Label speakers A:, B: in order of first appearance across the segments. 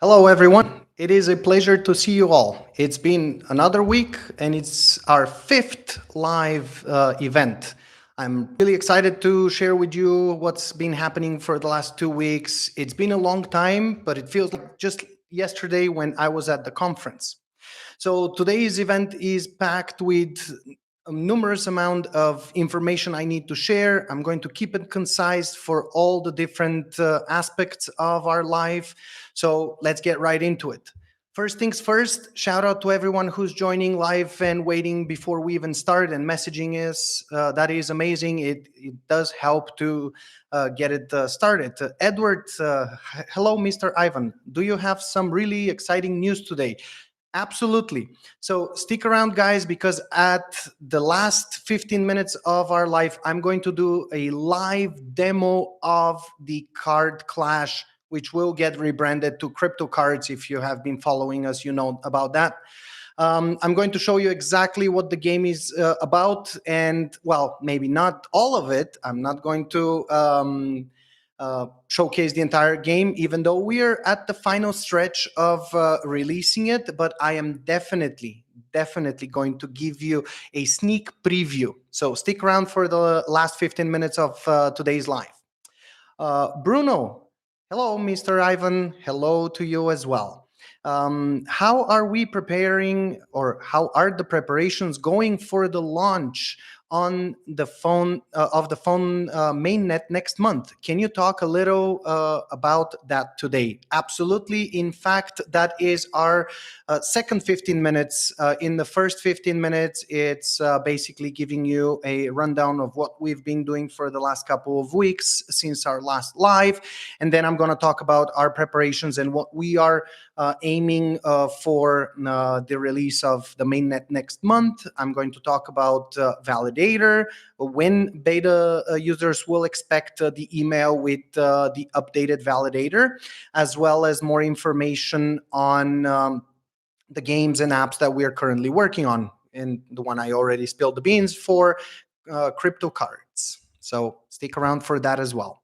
A: Hello, everyone. It is a pleasure to see you all. It's been another week, and it's our fifth live event. I'm really excited to share with you what's been happening for the last 2 weeks. It's been a long time, but it feels like just yesterday when I was at the conference. So today's event is packed with a numerous amount of information I need to share. I'm going to keep it concise for all the different aspects of our life. So let's get right into it. First things first, shout out to everyone who's joining live and waiting before we even start and messaging us. That is amazing. It does help to get it started. Edward, hello, Mr. Ivan. Do you have some really exciting news today? Absolutely. So stick around, guys, because at the last 15 minutes of our live, I'm going to do a live demo of the card clash, which will get rebranded to crypto cards. If you have been following us, you know about that. I'm going to show you exactly what the game is about, and well, maybe not all of it. I'm not going to showcase the entire game, even though we are at the final stretch of releasing it. But I am definitely going to give you a sneak preview. So stick around for the last 15 minutes of today's live. Bruno, hello, Mr. Ivan. Hello to you as well. How are we preparing, or how are the preparations going for the launch on the phone of the phone mainnet next month? Can you talk a little about that today? Absolutely. In fact, that is our second 15 minutes. In the first 15 minutes, it's basically giving you a rundown of what we've been doing for the last couple of weeks since our last live. And then I'm going to talk about our preparations and what we are aiming for the release of the mainnet next month. I'm going to talk about Validator, when beta users will expect the email with the updated Validator, as well as more information on the games and apps that we are currently working on. And the one I already spilled the beans for, crypto cards. So stick around for that as well.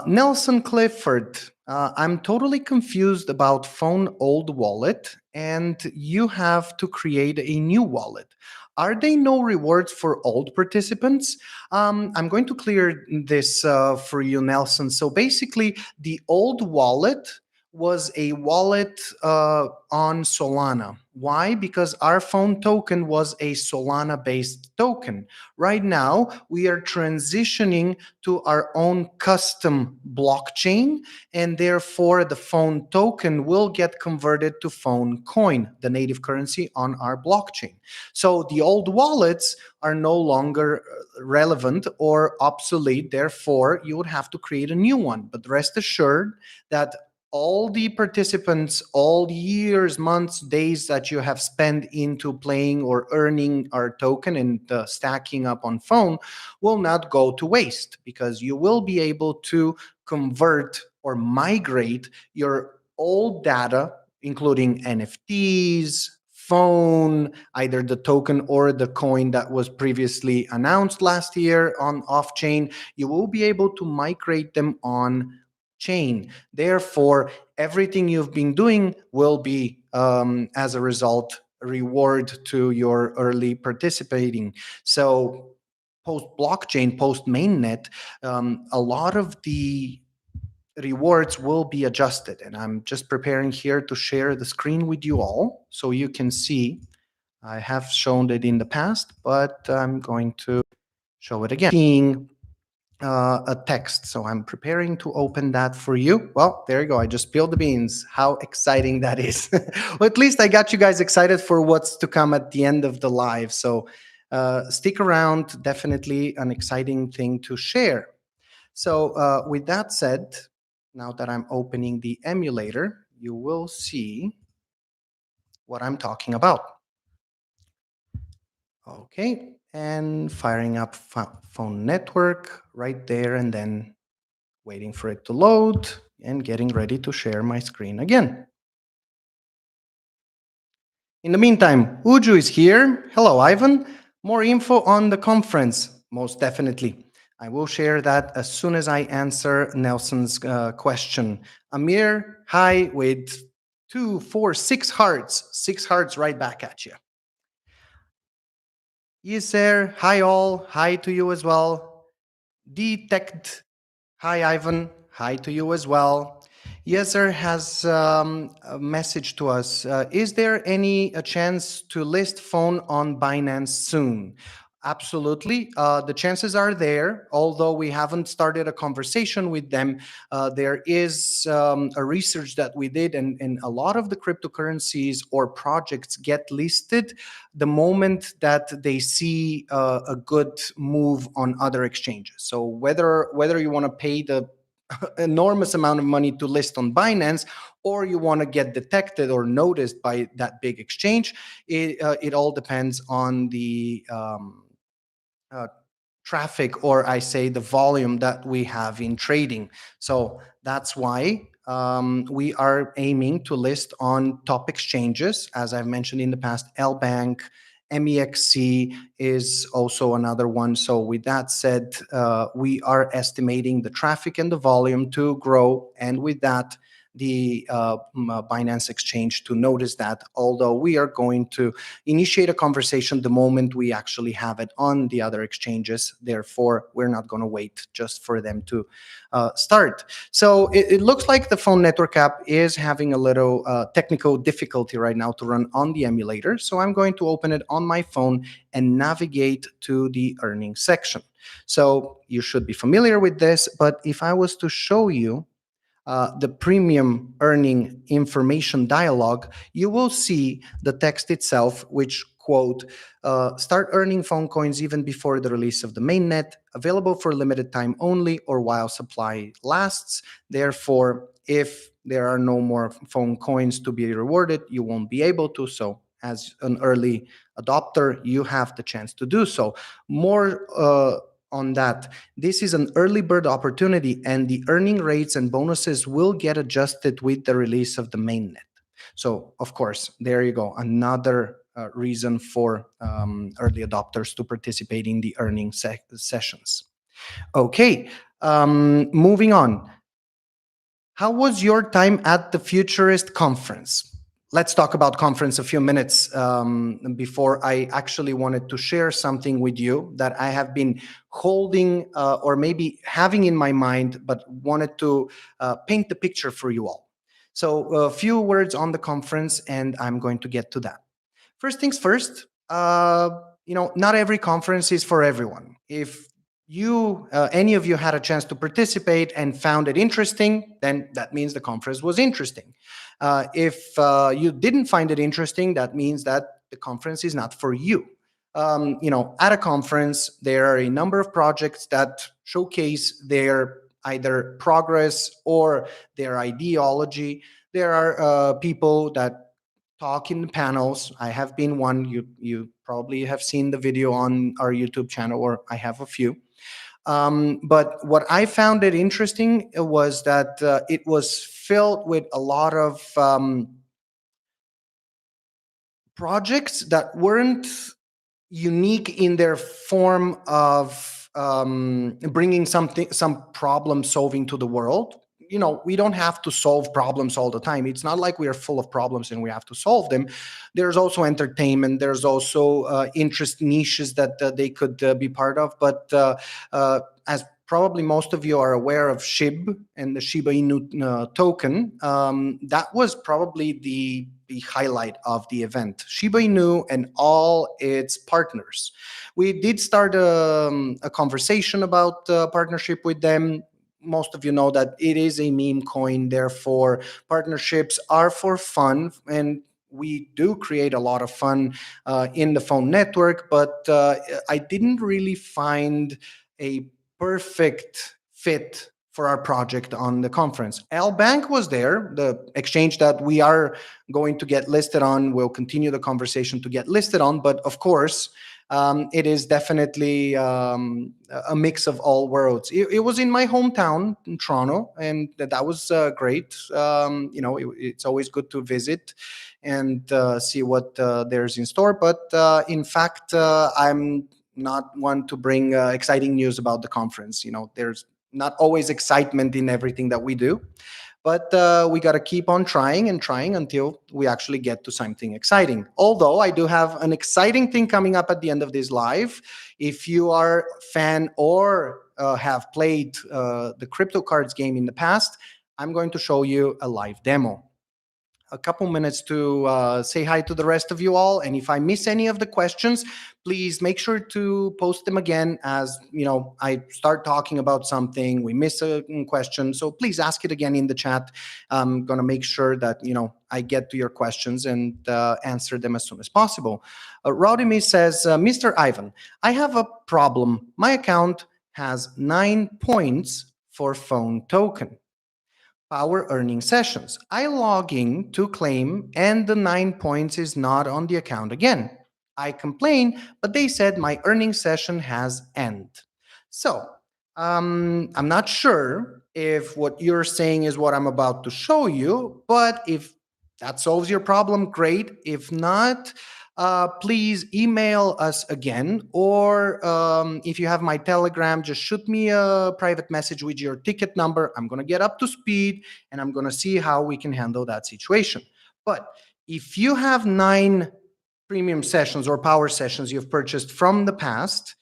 A: Nelson Clifford, I'm totally confused about Phone old wallet, and you have to create a new wallet. Are there no rewards for old participants? I'm going to clear this for you, Nelson. So basically, the old wallet was a wallet on Solana. Why? Because our phone token was a Solana based token. Right now, we are transitioning to our own custom blockchain, and therefore the phone token will get converted to phone coin, the native currency on our blockchain. So the old wallets are no longer relevant or obsolete. Therefore, you would have to create a new one. But rest assured that all the participants, all the years, months, days that you have spent into playing or earning our token and stacking up on phone will not go to waste, because you will be able to convert or migrate your old data, including NFTs, phone, either the token or the coin that was previously announced last year on off chain. You will be able to migrate them on chain. Therefore, everything you've been doing will be, as a result, reward to your early participating. So, post blockchain, post mainnet, a lot of the rewards will be adjusted. And I'm just preparing here to share the screen with you all so you can see. I have shown it in the past, but I'm going to show it again. Seeing a text. So I'm preparing to open that for you. Well, there you go. I just spilled the beans. How exciting that is. Well, at least I got you guys excited for what's to come at the end of the live. So stick around. Definitely an exciting thing to share. So with that said, now that I'm opening the emulator, you will see what I'm talking about. Okay, and firing up phone network right there, and then waiting for it to load and getting ready to share my screen again. In the meantime, Uju is here. Hello, Ivan. More info on the conference, most definitely. I will share that as soon as I answer Nelson's question. Amir, hi, with 2, 4, 6 hearts. 6 hearts right back at you. Yes, sir. Hi, all. Hi to you as well. Detect. Hi, Ivan. Hi to you as well. Yeser has a message to us. Is there any a chance to list Phone on Binance soon? Absolutely. The chances are there, although we haven't started a conversation with them. There is a research that we did, and a lot of the cryptocurrencies or projects get listed the moment that they see a good move on other exchanges. So whether you want to pay the enormous amount of money to list on Binance, or you want to get detected or noticed by that big exchange, it all depends on the uh, traffic, or I say the volume that we have in trading. So that's why we are aiming to list on top exchanges. As I've mentioned in the past, LBank, MEXC is also another one. So with that said, we are estimating the traffic and the volume to grow, and with that, the Binance exchange to notice that, although we are going to initiate a conversation the moment we actually have it on the other exchanges. Therefore, we're not going to wait just for them to start. So it looks like the Phone network app is having a little technical difficulty right now to run on the emulator. So I'm going to open it on my phone and navigate to the earnings section. So you should be familiar with this, but if I was to show you the premium earning information dialog, you will see the text itself, which quote, start earning Phone coins even before the release of the mainnet, available for limited time only or while supply lasts. Therefore, if there are no more Phone coins to be rewarded, you won't be able to. So as an early adopter, you have the chance to do so. More on that. This is an early bird opportunity, and the earning rates and bonuses will get adjusted with the release of the mainnet. So, of course, there you go. Another reason for early adopters to participate in the earning sessions. Okay, moving on. How was your time at the Futurist conference? Let's talk about conference a few minutes before I actually wanted to share something with you that I have been holding or maybe having in my mind, but wanted to paint the picture for you all. So a few words on the conference, and I'm going to get to that. First things first, not every conference is for everyone. If any of you had a chance to participate and found it interesting, then that means the conference was interesting. If you didn't find it interesting, that means that the conference is not for you. At a conference, there are a number of projects that showcase their either progress or their ideology. There are people that talk in panels. I have been one. You probably have seen the video on our YouTube channel, or I have a few. But what I found it interesting was that it was filled with a lot of projects that weren't unique in their form of bringing some problem solving to the world. We don't have to solve problems all the time. It's not like we are full of problems and we have to solve them. There's also entertainment. There's also interest niches that they could be part of. But as probably most of you are aware of SHIB and the Shiba Inu token, that was probably the highlight of the event. Shiba Inu and all its partners. We did start a conversation about partnership with them. Most of you know that it is a meme coin, therefore partnerships are for fun, and we do create a lot of fun in the Phone network, but I didn't really find a perfect fit for our project on the conference. LBank was there, the exchange that we are going to get listed on. We'll continue the conversation to get listed on, but of course, it is definitely a mix of all worlds. It was in my hometown in Toronto, and that was great. It's always good to visit and see what there's in store. But in fact, I'm not one to bring exciting news about the conference. There's not always excitement in everything that we do, but we got to keep on trying and trying until we actually get to something exciting. Although I do have an exciting thing coming up at the end of this live. If you are a fan or have played the crypto cards game in the past, I'm going to show you a live demo. A couple minutes to say hi to the rest of you all. And if I miss any of the questions, please make sure to post them again. As I start talking about something, we miss a question. So please ask it again in the chat. I'm going to make sure that, I get to your questions and answer them as soon as possible. Rowdy says, Mr. Ivan, I have a problem. My account has 9 points for Fone token power earning sessions. I log in to claim and the 9 points is not on the account again. I complain, but they said my earning session has ended. So I'm not sure if what you're saying is what I'm about to show you, but if that solves your problem, great. If not, please email us again, or if you have my Telegram, just shoot me a private message with your ticket number. I'm going to get up to speed and I'm going to see how we can handle that situation. But if you have 9 premium sessions or power sessions you've purchased from the past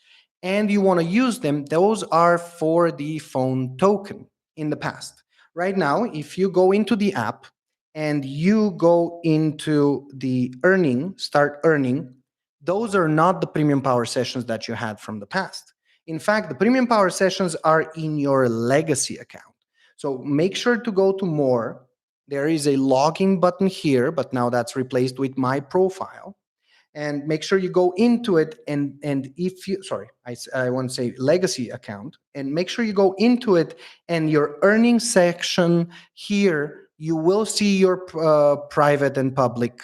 A: and you want to use them, those are for the Fone token in the past. Right now, if you go into the app and you go into the start earning, those are not the premium power sessions that you had from the past. In fact, the premium power sessions are in your legacy account. So make sure to go to more. There is a login button here, but now that's replaced with my profile. And make sure you go into it, and if you, sorry, I want to say legacy account, and make sure you go into it, and your earnings section here, you will see your private and public,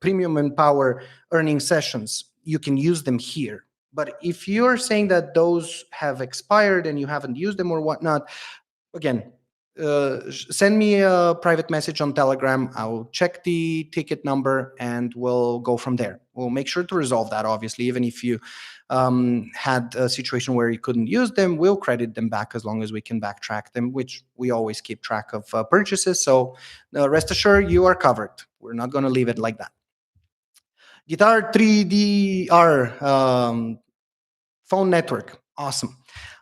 A: premium and power earning sessions. You can use them here. But if you're saying that those have expired and you haven't used them or whatnot, again, send me a private message on Telegram. I'll check the ticket number and we'll go from there. We'll make sure to resolve that, obviously. Even if you had a situation where you couldn't use them, we'll credit them back as long as we can backtrack them, which we always keep track of purchases. So rest assured, you are covered. We're not going to leave it like that. Guitar 3DR phone network. Awesome.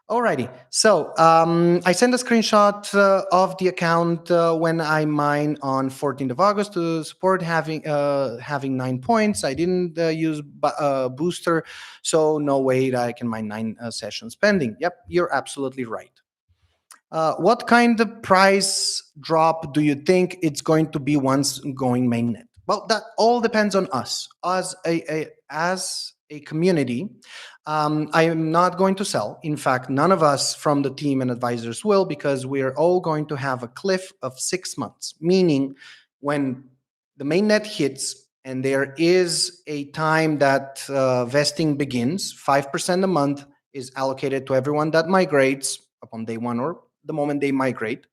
A: Alrighty, so I sent a screenshot of the account when I mine on 14th of August to support having 9 points. I didn't use booster, so no way that I can mine 9 sessions pending. Yep, you're absolutely right. What kind of price drop do you think it's going to be once going mainnet? Well, that all depends on us. As a community, I am not going to sell. In fact, none of us from the team and advisors will, because we're all going to have a cliff of 6 months, meaning when the mainnet hits and there is a time that vesting begins, 5% a month is allocated to everyone that migrates upon day one or the moment they migrate.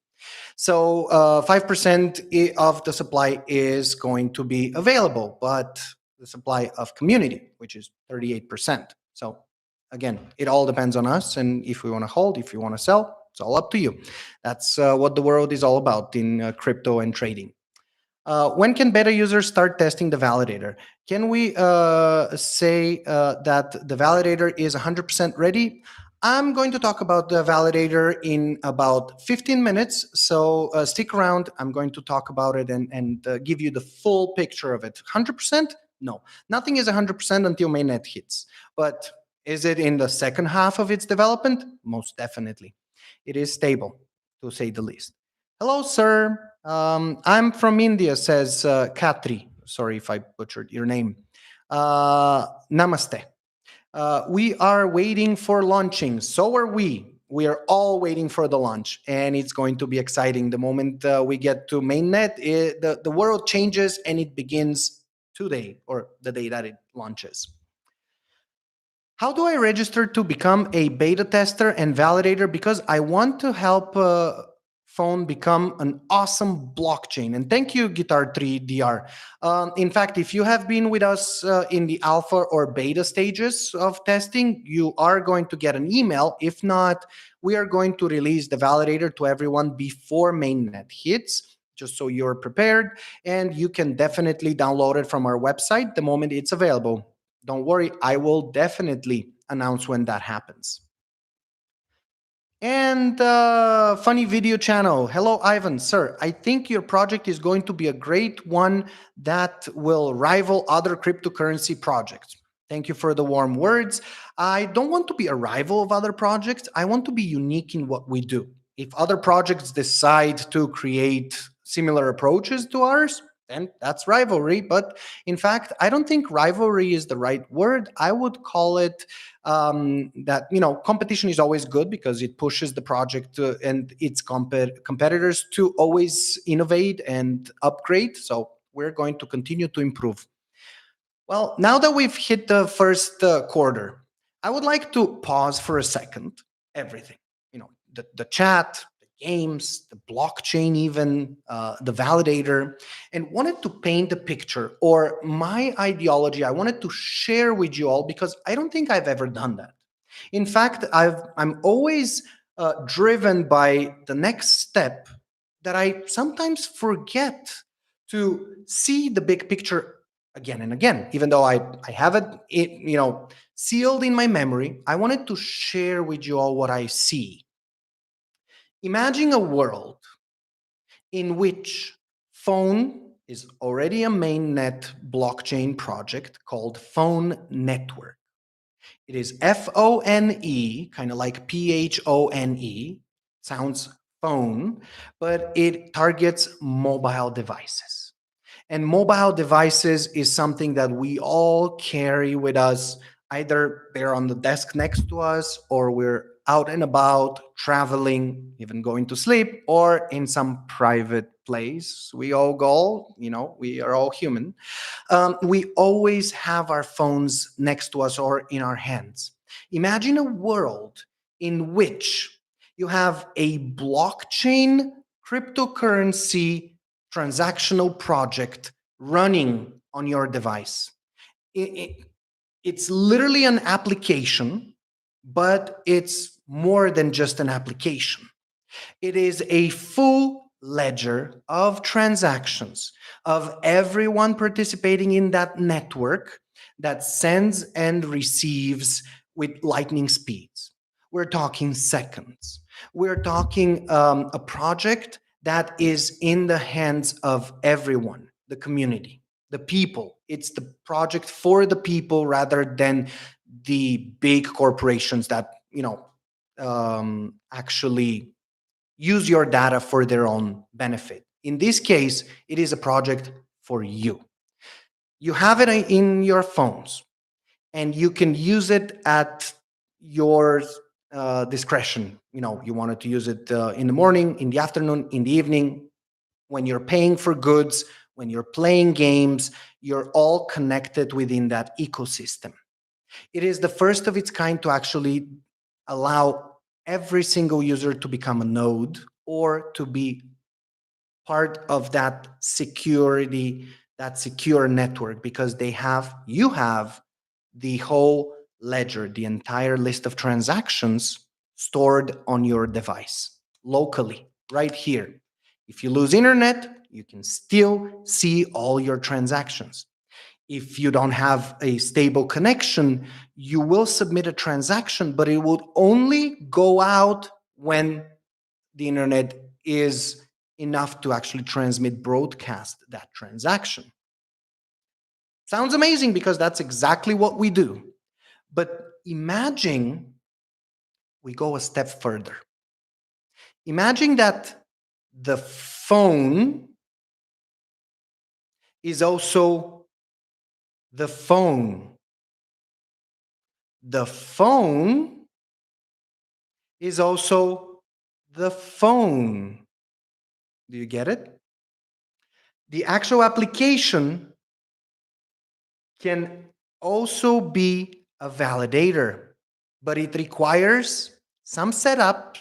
A: So 5% of the supply is going to be available, but the supply of community, which is 38%. So again, it all depends on us. And if we want to hold, if you want to sell, it's all up to you. That's what the world is all about in crypto and trading. When can beta users start testing the validator? Can we say that the validator is 100% ready? I'm going to talk about the validator in about 15 minutes, so stick around. I'm going to talk about it and give you the full picture of it. 100%? No, nothing is 100% until mainnet hits. But is it in the second half of its development? Most definitely. It is stable, to say the least. Hello, sir. I'm from India, says Katri. Sorry if I butchered your name. Namaste. We are waiting for launching. So are we. We are all waiting for the launch, and it's going to be exciting. The moment we get to mainnet, the world changes, and it begins today, or the day that it launches. How do I register to become a beta tester and validator? Because I want to help Phone become an awesome blockchain. And thank you, Guitar 3DR. In fact, if you have been with us in the alpha or beta stages of testing, you are going to get an email. If not, we are going to release the validator to everyone before mainnet hits, just so you're prepared. And you can definitely download it from our website the moment it's available. Don't worry, I will definitely announce when that happens. And funny video channel. Hello, Ivan. Sir, I think your project is going to be a great one that will rival other cryptocurrency projects. Thank you for the warm words. I don't want to be a rival of other projects. I want to be unique in what we do. If other projects decide to create similar approaches to ours, then that's rivalry. But in fact, I don't think rivalry is the right word. I would call it that, competition is always good because it pushes the project and its competitors to always innovate and upgrade. So we're going to continue to improve. Well, now that we've hit the first quarter, I would like to pause for a second. Everything, the chat, the games, the blockchain, even the validator, and wanted to paint a picture or my ideology. I wanted to share with you all because I don't think I've ever done that. In fact, I'm always driven by the next step that I sometimes forget to see the big picture again and again. Even though I have it, sealed in my memory, I wanted to share with you all what I see. Imagine a world in which Fone is already a mainnet blockchain project called Fone Network. It is Fone, kind of like Phone, sounds phone, but it targets mobile devices. And mobile devices is something that we all carry with us. Either they're on the desk next to us, or we're out and about, traveling, even going to sleep, or in some private place. We all go, we are all human. We always have our phones next to us or in our hands. Imagine a world in which you have a blockchain cryptocurrency transactional project running on your device. It's literally an application, but it's more than just an application. It is a full ledger of transactions of everyone participating in that network that sends and receives with lightning speeds. We're talking seconds. We're talking a project that is in the hands of everyone, the community, the people. It's the project for the people rather than the big corporations that, actually use your data for their own benefit. In this case, it is a project for you. You have it in your phones, and you can use it at your discretion. You wanted to use it in the morning, in the afternoon, in the evening, when you're paying for goods, when you're playing games, you're all connected within that ecosystem. It is the first of its kind to actually allow every single user to become a node or to be part of that security, that secure network, because you have the whole ledger, the entire list of transactions stored on your device locally, right here. If you lose internet, you can still see all your transactions. If you don't have a stable connection, you will submit a transaction, but it will only go out when the internet is enough to actually broadcast that transaction. Sounds amazing because that's exactly what we do. But imagine we go a step further. Imagine that the phone is also the phone. The phone is also the phone. Do you get it? The actual application can also be a validator, but it requires some setup,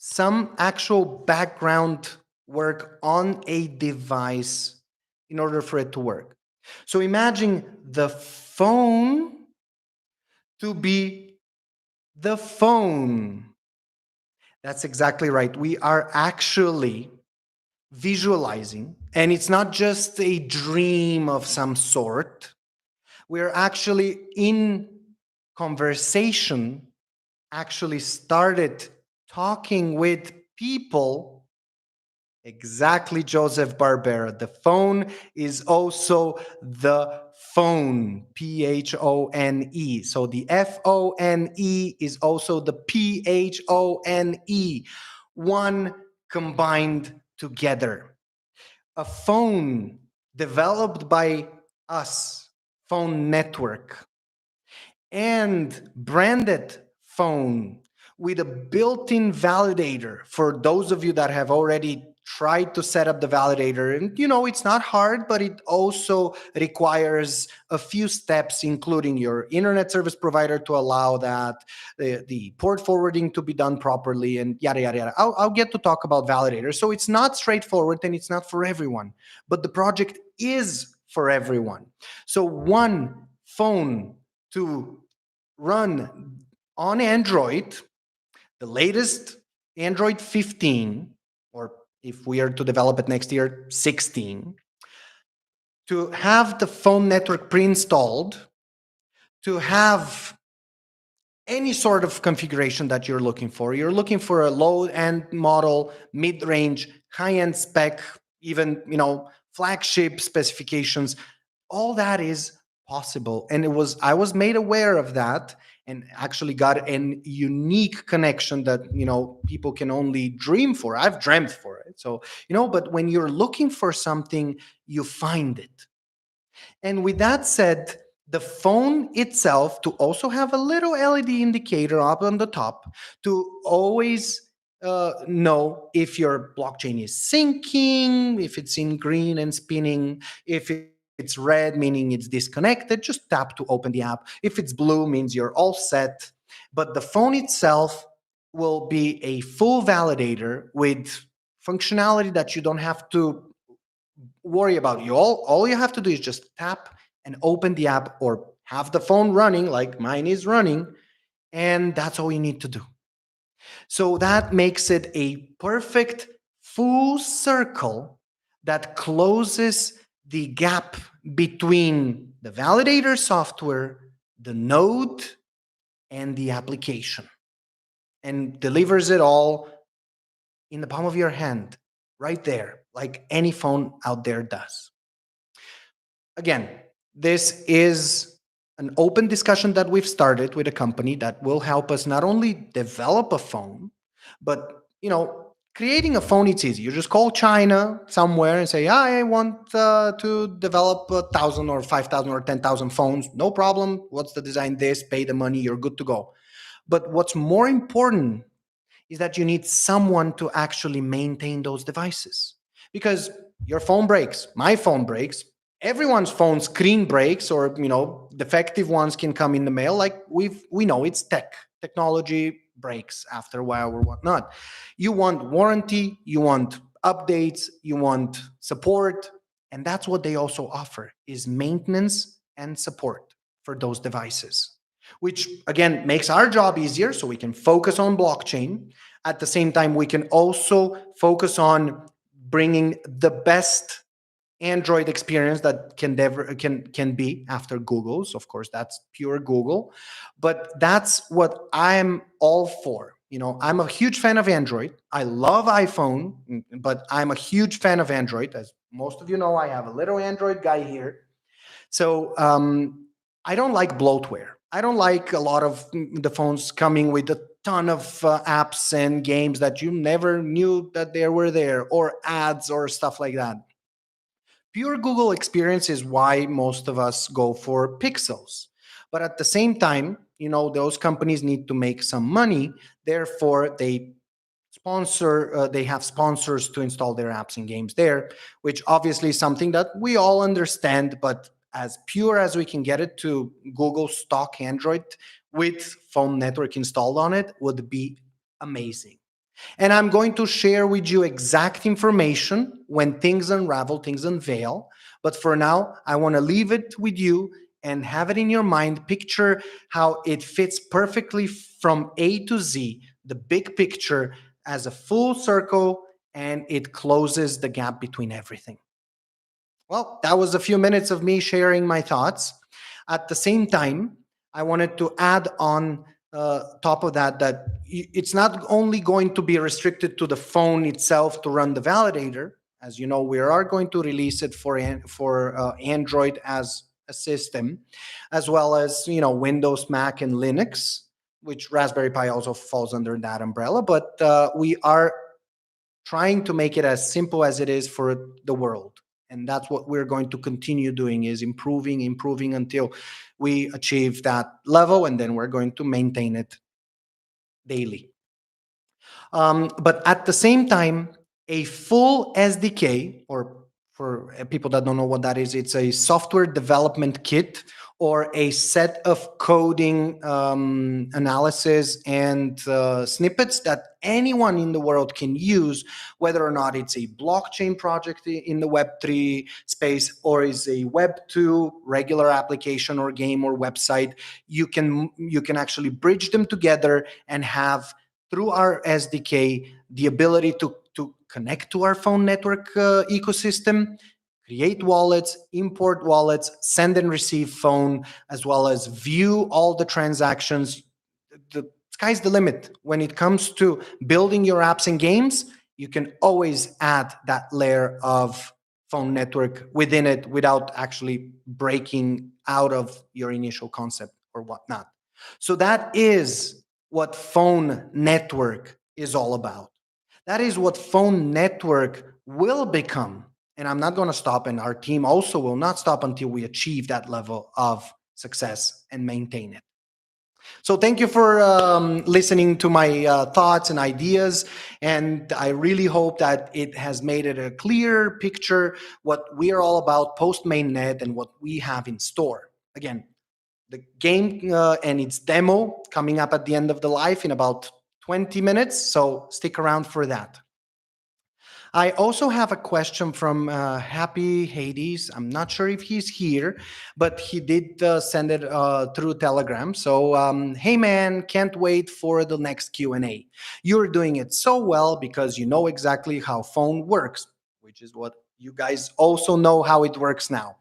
A: some actual background work on a device in order for it to work. So imagine the phone to be the phone. That's exactly right. We are actually visualizing, and it's not just a dream of some sort. We're actually in conversation, actually started talking with people. Exactly, Joseph Barbera. The phone is also the phone, Phone. So the Fone is also the Phone, one combined together. A phone developed by us, phone network, and branded phone with a built-in validator for those of you that have already tried to set up the validator. And it's not hard, but it also requires a few steps, including your internet service provider to allow that, the port forwarding to be done properly, and yada yada yada. I'll get to talk about validators. So it's not straightforward and it's not for everyone, but the project is for everyone. So one phone to run on Android, the latest Android 15, or if we are to develop it next year, 16, to have the phone network pre-installed, to have any sort of configuration that you're looking for. You're looking for a low-end model, mid-range, high-end spec, even, flagship specifications. All that is possible. And I was made aware of that and actually got an unique connection that, people can only dream for. I've dreamt for it. So, but when you're looking for something, you find it. And with that said, the phone itself to also have a little LED indicator up on the top to always know if your blockchain is syncing, if it's in green and spinning, if it's red, meaning it's disconnected, just tap to open the app. If it's blue, means you're all set. But the phone itself will be a full validator with functionality that you don't have to worry about. All you have to do is just tap and open the app or have the phone running like mine is running, and that's all you need to do. So that makes it a perfect full circle that closes the gap between the validator software, the node, and the application, and delivers it all in the palm of your hand, right there, like any phone out there does. Again, this is an open discussion that we've started with a company that will help us not only develop a phone, but creating a phone, it's easy. You just call China somewhere and say, I want to develop 1,000 or 5,000 or 10,000 phones. No problem. What's the design? This, pay the money, you're good to go. But what's more important is that you need someone to actually maintain those devices. Because your phone breaks, my phone breaks, everyone's phone screen breaks, or defective ones can come in the mail. Like we know it's technology breaks after a while or whatnot. You want warranty, you want updates, you want support, and that's what they also offer, is maintenance and support for those devices, which again makes our job easier so we can focus on blockchain. At the same time, we can also focus on bringing the best Android experience that can be after Google's. Of course, that's pure Google, but that's what I'm all for. I'm a huge fan of Android. I love iPhone, but I'm a huge fan of Android. As most of you know, I have a little Android guy here. So I don't like bloatware. I don't like a lot of the phones coming with a ton of apps and games that you never knew that they were there, or ads or stuff like that. Pure Google experience is why most of us go for Pixels. But at the same time, those companies need to make some money. Therefore, they have sponsors to install their apps and games there, which obviously is something that we all understand. But as pure as we can get it to Google stock Android with phone network installed on it would be amazing. And I'm going to share with you exact information when things unravel, things unveil. But for now, I want to leave it with you and have it in your mind. Picture how it fits perfectly from A to Z, the big picture as a full circle, and it closes the gap between everything. Well, that was a few minutes of me sharing my thoughts. At the same time, I wanted to add on top of that that it's not only going to be restricted to the phone itself to run the validator. As you know, we are going to release it for Android as a system, as well as Windows, Mac, and Linux, which Raspberry Pi also falls under that umbrella. But we are trying to make it as simple as it is for the world, and that's what we're going to continue doing, is improving until we achieve that level, and then we're going to maintain it daily. But at the same time, a full SDK, or for people that don't know what that is, it's a software development kit or a set of coding analysis and snippets that anyone in the world can use, whether or not it's a blockchain project in the Web3 space or is a Web2 regular application or game or website. You can actually bridge them together and have, through our SDK, the ability to connect to our phone network ecosystem, create wallets, import wallets, send and receive phone, as well as view all the transactions. The sky's the limit. When it comes to building your apps and games, you can always add that layer of phone network within it without actually breaking out of your initial concept or whatnot. So that is what phone network is all about. That is what phone network will become. And I'm not going to stop, and our team also will not stop until we achieve that level of success and maintain it. So thank you for listening to my thoughts and ideas, and I really hope that it has made it a clear picture what we are all about post mainnet and what we have in store. Again, the game and its demo coming up at the end of the live in about 20 minutes, so stick around for that. I also have a question from Happy Hades. I'm not sure if he's here, but he did send it through Telegram. So, hey man, can't wait for the next Q&A. You're doing it so well because you know exactly how phone works, which is what you guys also know how it works now.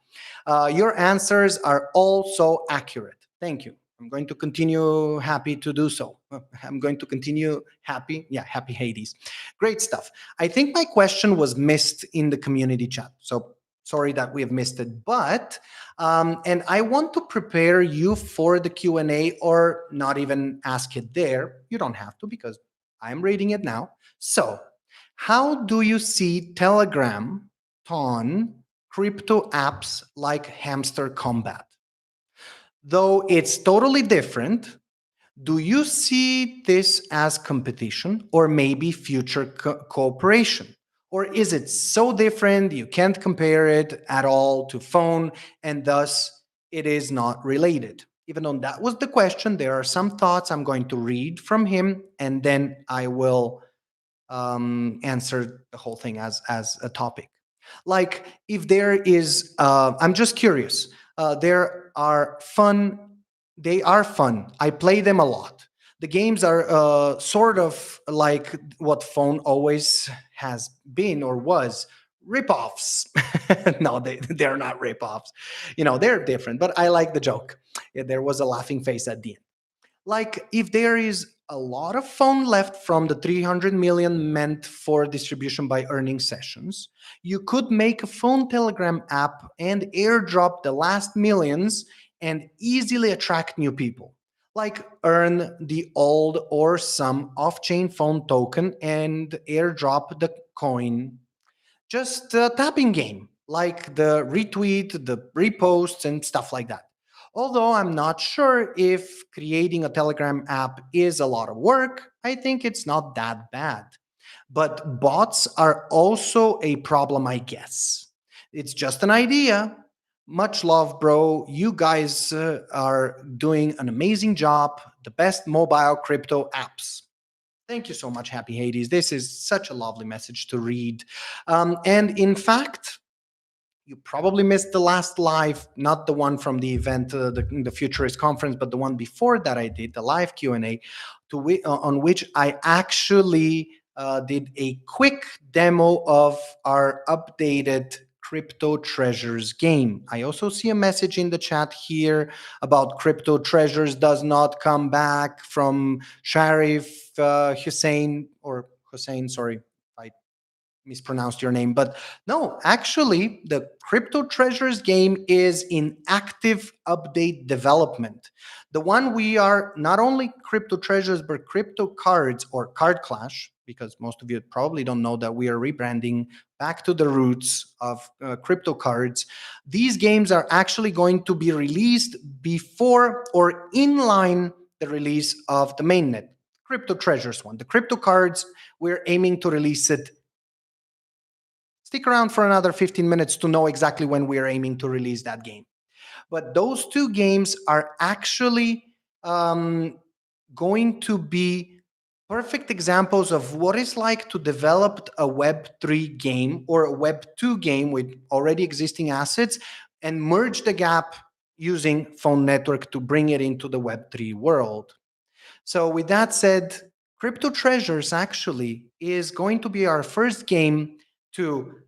A: Your answers are all so accurate. Thank you. I'm going to continue happy to do so. I'm going to continue happy. Yeah, happy Hades. Great stuff. I think my question was missed in the community chat. So sorry that we have missed it. But, and I want to prepare you for the Q&A, or not even ask it there. You don't have to, because I'm reading it now. So how do you see Telegram on crypto apps like Hamster Combat? Though it's totally different, do you see this as competition or maybe future cooperation? Or is it so different you can't compare it at all to phone, and thus it is not related? Even though that was the question, there are some thoughts I'm going to read from him, and then I will answer the whole thing as a topic. Like, if there is, I'm just curious. There are fun. They are fun. I play them a lot. The games are sort of like what phone always has been or was, rip-offs. No, they're not rip-offs. They're different, but I like the joke. Yeah, there was a laughing face at the end. Like, if there is a lot of phone left from the 300 million meant for distribution by earning sessions, you could make a phone Telegram app and airdrop the last millions and easily attract new people. Like, earn the old or some off-chain phone token and airdrop the coin. Just a tapping game, like the retweet, the reposts, and stuff like that. Although I'm not sure if creating a Telegram app is a lot of work, I think it's not that bad. But bots are also a problem, I guess. It's just an idea. Much love, bro. You guys are doing an amazing job. The best mobile crypto apps. Thank you so much, Happy Hades. This is such a lovely message to read. And in fact, you probably missed the last live, not the one from the event, the Futurist conference, but the one before that I did, the live Q&A, on which I actually did a quick demo of our updated Crypto Treasures game. I also see a message in the chat here about Crypto Treasures does not come back from Sharif Hussein, or Hussein, sorry, I mispronounced your name, but no, actually the Crypto Treasures game is in active update development. The one we are, not only Crypto Treasures but Crypto Cards, or Card Clash, because most of you probably don't know that we are rebranding back to the roots of Crypto Cards. These games are actually going to be released before or in line the release of the mainnet Crypto Treasures one. The Crypto Cards, we're aiming to release it. Stick around for another 15 minutes to know exactly when we are aiming to release that game. But those two games are actually going to be perfect examples of what it's like to develop a Web3 game or a Web2 game with already existing assets and merge the gap using Fone Network to bring it into the Web3 world. So with that said, Crypto Treasures actually is going to be our first game to,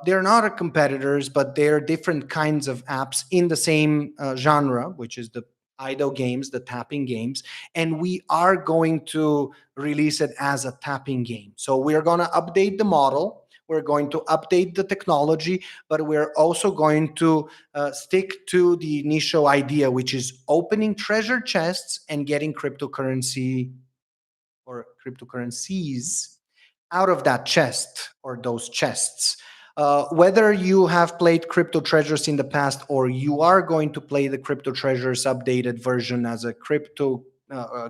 A: they're not our competitors, but they're different kinds of apps in the same genre, which is the idle games, the tapping games. And we are going to release it as a tapping game. So we're going to update the model. We're going to update the technology, but we're also going to stick to the initial idea, which is opening treasure chests and getting cryptocurrency or cryptocurrencies out of that chest or those chests. Whether you have played Crypto Treasures in the past or you are going to play the Crypto Treasures updated version as a crypto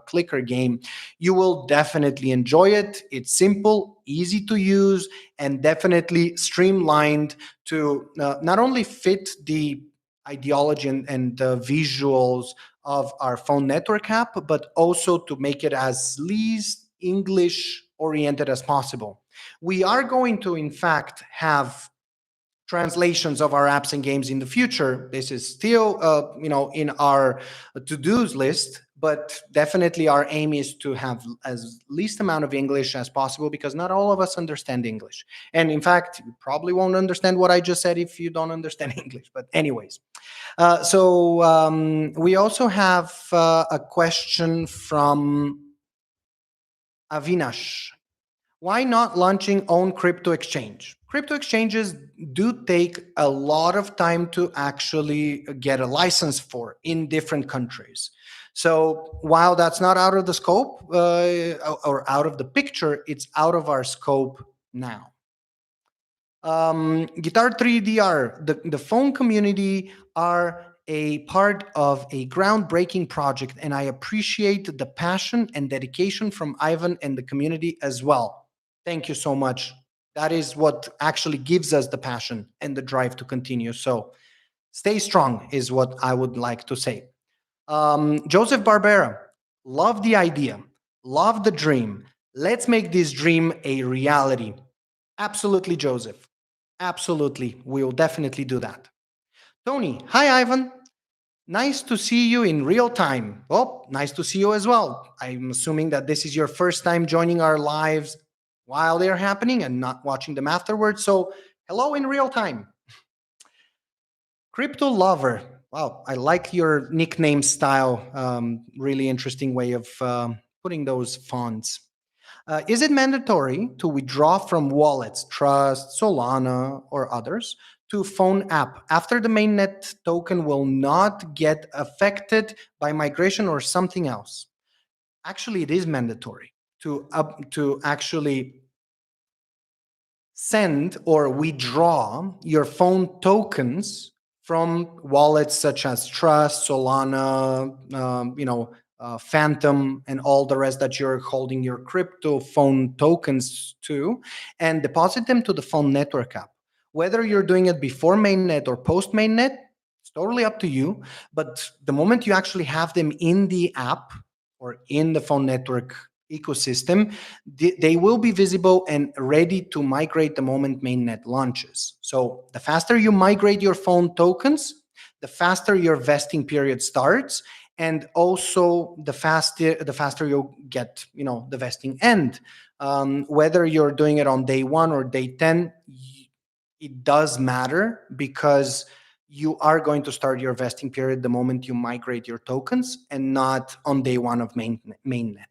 A: clicker game, you will definitely enjoy it. It's simple, easy to use, and definitely streamlined to not only fit the ideology and the visuals of our Phone Network app, but also to make it as least English oriented as possible. We are going to, in fact, have translations of our apps and games in the future. This is still, in our to-dos list, but definitely our aim is to have as least amount of English as possible because not all of us understand English. And in fact, you probably won't understand what I just said if you don't understand English. But anyways, we also have a question from Avinash. Why not launching own crypto exchange? Crypto exchanges do take a lot of time to actually get a license for in different countries. So while that's not out of the scope or out of the picture, it's out of our scope now. Guitar 3DR, the phone community are a part of a groundbreaking project, and I appreciate the passion and dedication from Ivan and the community as well. Thank you so much. That is what actually gives us the passion and the drive to continue. So stay strong is what I would like to say. Joseph Barbera, love the idea, love the dream. Let's make this dream a reality. Absolutely, Joseph. Absolutely. We will definitely do that. Tony, hi, Ivan. Nice to see you in real time. Well, nice to see you as well. I'm assuming that this is your first time joining our lives while they're happening and not watching them afterwards. So, hello in real time. Crypto Lover. Wow, I like your nickname style. Really interesting way of putting those fonts. Is it mandatory to withdraw from wallets, Trust, Solana, or others to phone app after the mainnet token will not get affected by migration or something else? Actually, it is mandatory to actually send or withdraw your phone tokens from wallets such as Trust, Solana, Phantom, and all the rest that you're holding your crypto phone tokens to, and deposit them to the Phone Network app. Whether you're doing it before mainnet or post mainnet, it's totally up to you. But the moment you actually have them in the app or in the Phone Network ecosystem, they will be visible and ready to migrate the moment mainnet launches. So the faster you migrate your phone tokens, the faster your vesting period starts, and also the faster you'll get, the vesting end. Whether you're doing it on day 1 or day 10, it does matter, because you are going to start your vesting period the moment you migrate your tokens, and not on day 1 of mainnet.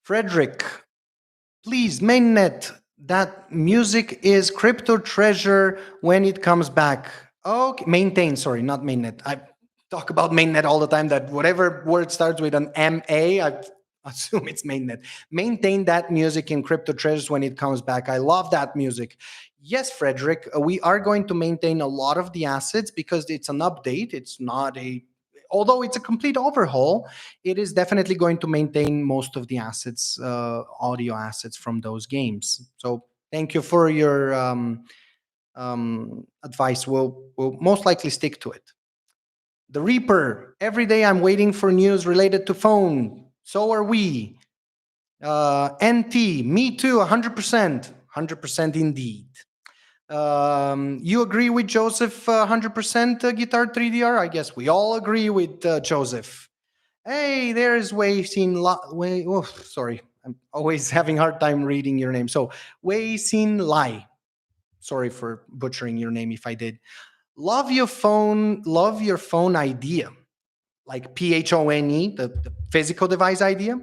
A: Frederick, please, mainnet, that music is crypto treasure when it comes back. Okay, maintain, sorry, not mainnet. I talk about mainnet all the time, that whatever word starts with an MA, I assume it's mainnet. Maintain that music in crypto treasures when it comes back. I love that music. Yes, Frederick, we are going to maintain a lot of the assets, because it's an update. It's not although it's a complete overhaul, it is definitely going to maintain most of the assets, audio assets from those games. So thank you for your advice. We'll most likely stick to it. The Reaper, every day I'm waiting for news related to Fone. So are we. NT, me too, 100%. 100% indeed. You agree with Joseph, 100% Guitar 3DR? I guess we all agree with Joseph. Hey, there's Wei Xin Lai. Oh, sorry, I'm always having a hard time reading your name. So Wei Xin Lai. Sorry for butchering your name if I did. Love your phone idea, like PHONE, the physical device idea.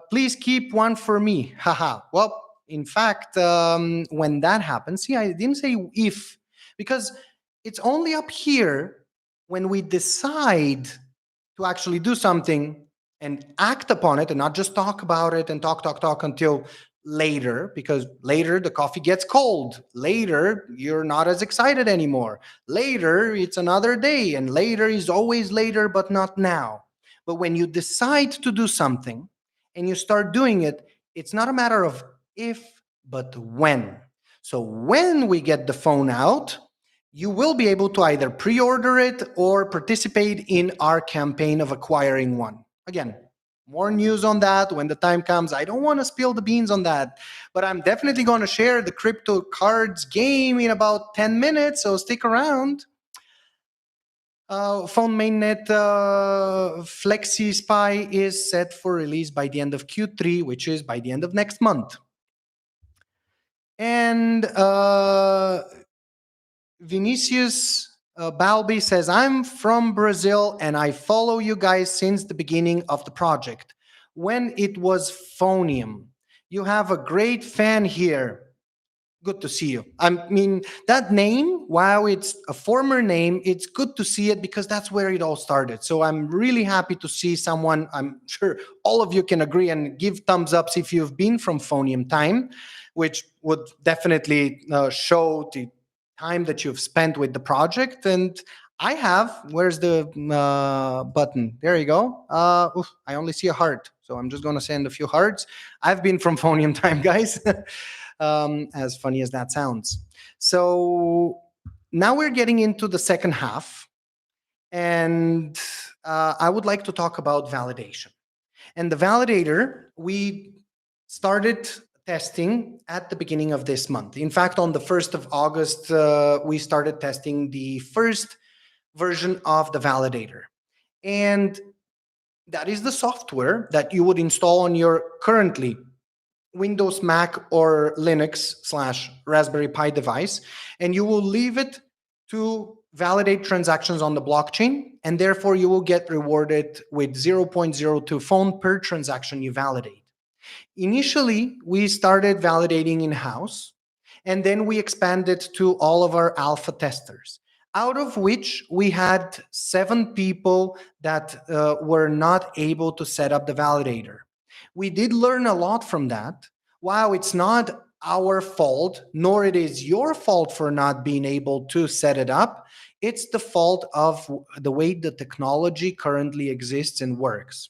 A: Please keep one for me. Haha. Well, in fact, when that happens, see, I didn't say if, because it's only up here when we decide to actually do something and act upon it, and not just talk about it and talk until later, because later the coffee gets cold. Later, you're not as excited anymore. Later, it's another day, and later is always later, but not now. But when you decide to do something and you start doing it, it's not a matter of if, but when. So when we get the phone out, you will be able to either pre-order it or participate in our campaign of acquiring one. Again, more news on that when the time comes. I don't want to spill the beans on that, but I'm definitely going to share the crypto cards game in about 10 minutes, so stick around. Phone mainnet Flexi Spy is set for release by the end of Q3, which is by the end of next month. And Vinicius Balbi says, I'm from Brazil and I follow you guys since the beginning of the project, when it was Phonium. You have a great fan here. Good to see you. I mean, that name, while it's a former name, it's good to see it, because that's where it all started. So I'm really happy to see someone. I'm sure all of you can agree and give thumbs ups if you've been from Phonium time, which would definitely show the time that you've spent with the project. And I have. Where's the button? There you go. I only see a heart, so I'm just going to send a few hearts. I've been from Phonium time, guys. As funny as that sounds. So now we're getting into the second half, and I would like to talk about validation. And the validator, we started testing at the beginning of this month. In fact, on the 1st of August, we started testing the first version of the validator. And that is the software that you would install on your currently Windows, Mac, or Linux/Raspberry Pi device, and you will leave it to validate transactions on the blockchain, and therefore you will get rewarded with 0.02 phone per transaction you validate. Initially, we started validating in-house, and then we expanded to all of our alpha testers, out of which we had 7 people that were not able to set up the validator. We did learn a lot from that. While it's not our fault, nor it is your fault for not being able to set it up, it's the fault of the way the technology currently exists and works.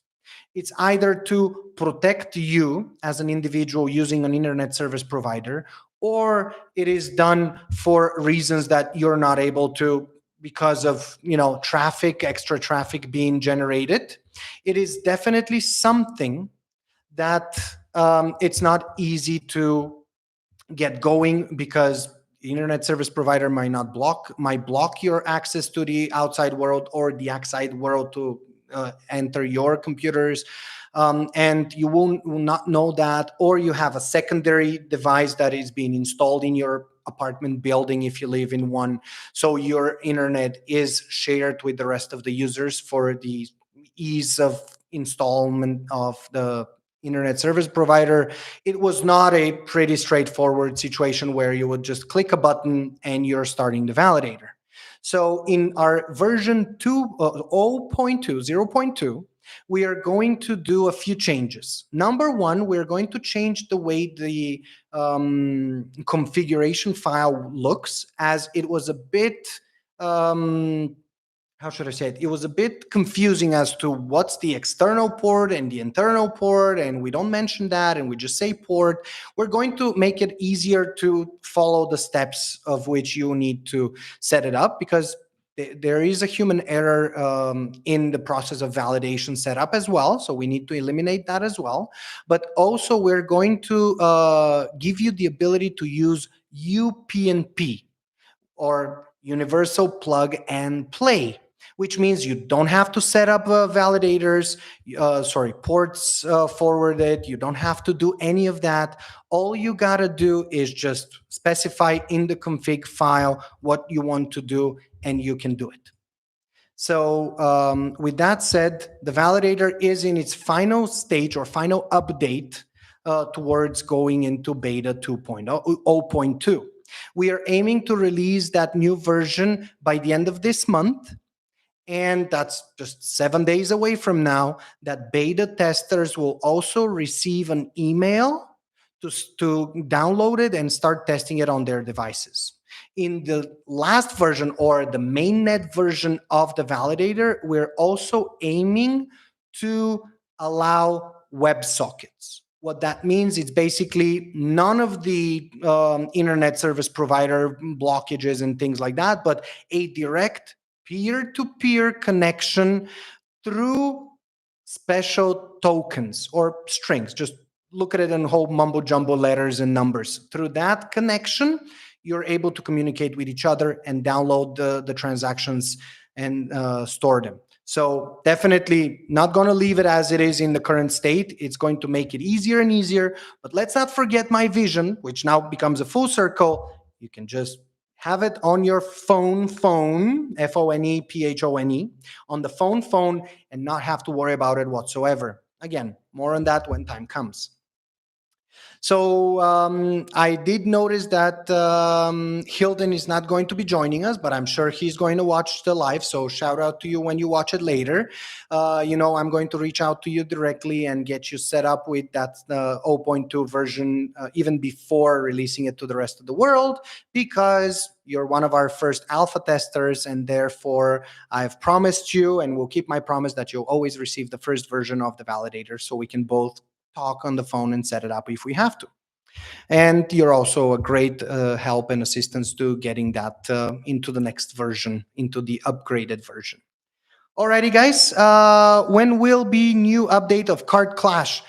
A: It's either to protect you as an individual using an internet service provider, or it is done for reasons that you're not able to because of traffic, extra traffic being generated. It is definitely something that it's not easy to get going, because the internet service provider might block your access to the outside world, or the outside world to enter your computers, and you will not know that, or you have a secondary device that is being installed in your apartment building if you live in one, so your internet is shared with the rest of the users for the ease of installment of the internet service provider. It was not a pretty straightforward situation where you would just click a button and you're starting the validator. So in our version 0.2, we are going to do a few changes. Number one, we're going to change the way the configuration file looks, as it was a bit how should I say it? It was a bit confusing as to what's the external port and the internal port, and we don't mention that, and we just say port. We're going to make it easier to follow the steps of which you need to set it up, because there is a human error in the process of validation setup as well. So we need to eliminate that as well. But also, we're going to give you the ability to use UPnP, or universal plug and play, which means you don't have to set up validators, ports forwarded. You don't have to do any of that. All you got to do is just specify in the config file what you want to do, and you can do it. So with that said, the validator is in its final stage or final update towards going into beta 2.0.2. We are aiming to release that new version by the end of this month. And that's just 7 days away from now. That beta testers will also receive an email to download it and start testing it on their devices. In the last version, or the mainnet version of the validator, we're also aiming to allow WebSockets. What that means is basically none of the internet service provider blockages and things like that, but a direct peer-to-peer connection through special tokens or strings. Just look at it in whole mumbo jumbo letters and numbers. Through that connection, you're able to communicate with each other and download the transactions and store them. So definitely not going to leave it as it is in the current state. It's going to make it easier and easier. But let's not forget my vision, which now becomes a full circle. You can just have it on your phone, Phone, on the phone, and not have to worry about it whatsoever. Again, more on that when time comes. So I did notice that Hilden is not going to be joining us, but I'm sure he's going to watch the live. So shout out to you when you watch it later. I'm going to reach out to you directly and get you set up with that 0.2 version even before releasing it to the rest of the world, because you're one of our first alpha testers, and therefore I've promised you, and will keep my promise, that you'll always receive the first version of the validator, so we can both talk on the phone and set it up if we have to. And you're also a great help and assistance to getting that into the next version, into the upgraded version. Alrighty, guys. When will be new update of Card Clash?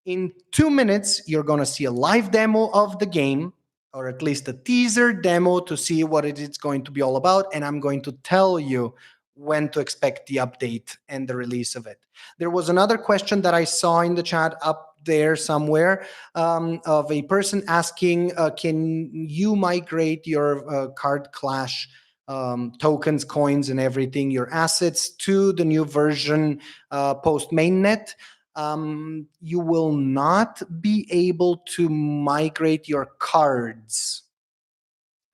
A: In 2 minutes, you're going to see a live demo of the game, or at least a teaser demo to see what it is going to be all about. And I'm going to tell you when to expect the update and the release of it. There was another question that I saw in the chat up there somewhere of a person asking, can you migrate your Card Clash tokens, coins, and everything, your assets, to the new version post mainnet? You will not be able to migrate your cards.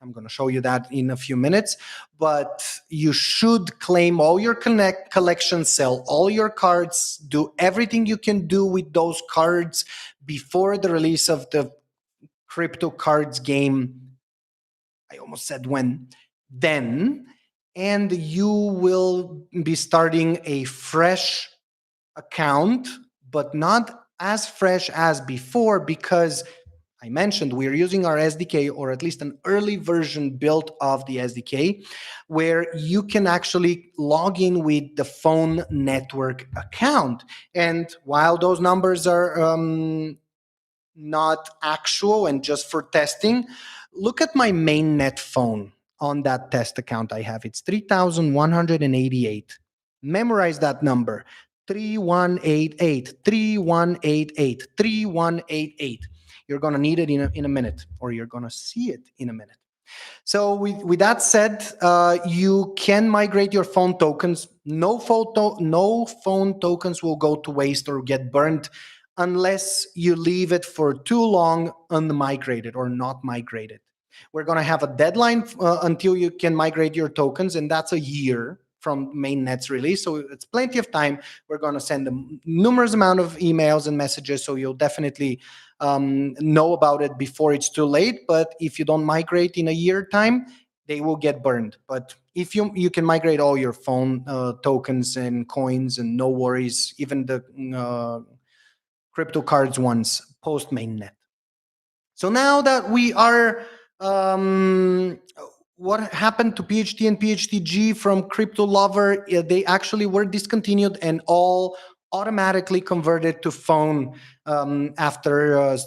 A: I'm going to show you that in a few minutes, but you should claim all your collections, sell all your cards, do everything you can do with those cards before the release of the crypto cards game. I almost said when. Then, and you will be starting a fresh account, but not as fresh as before, because I mentioned, we're using our SDK, or at least an early version built of the SDK, where you can actually log in with the Fone network account. And while those numbers are not actual and just for testing, look at my mainnet phone on that test account I have. It's 3,188. Memorize that number: 3188, 3188, 3188. You're going to need it in a minute, or you're going to see it in a minute. So with that said, you can migrate your phone tokens. No phone tokens will go to waste or get burned unless you leave it for too long unmigrated or not migrated. We're going to have a deadline until you can migrate your tokens, and that's a year from mainnet's release. So it's plenty of time. We're going to send them numerous amount of emails and messages, so you'll definitely know about it before it's too late. But if you don't migrate in a year time, they will get burned. But if you can migrate all your phone tokens and coins, and no worries, even the crypto cards ones post mainnet. So now that we are what happened to PHT and PHTG from Crypto Lover, they actually were discontinued and all automatically converted to Fone after a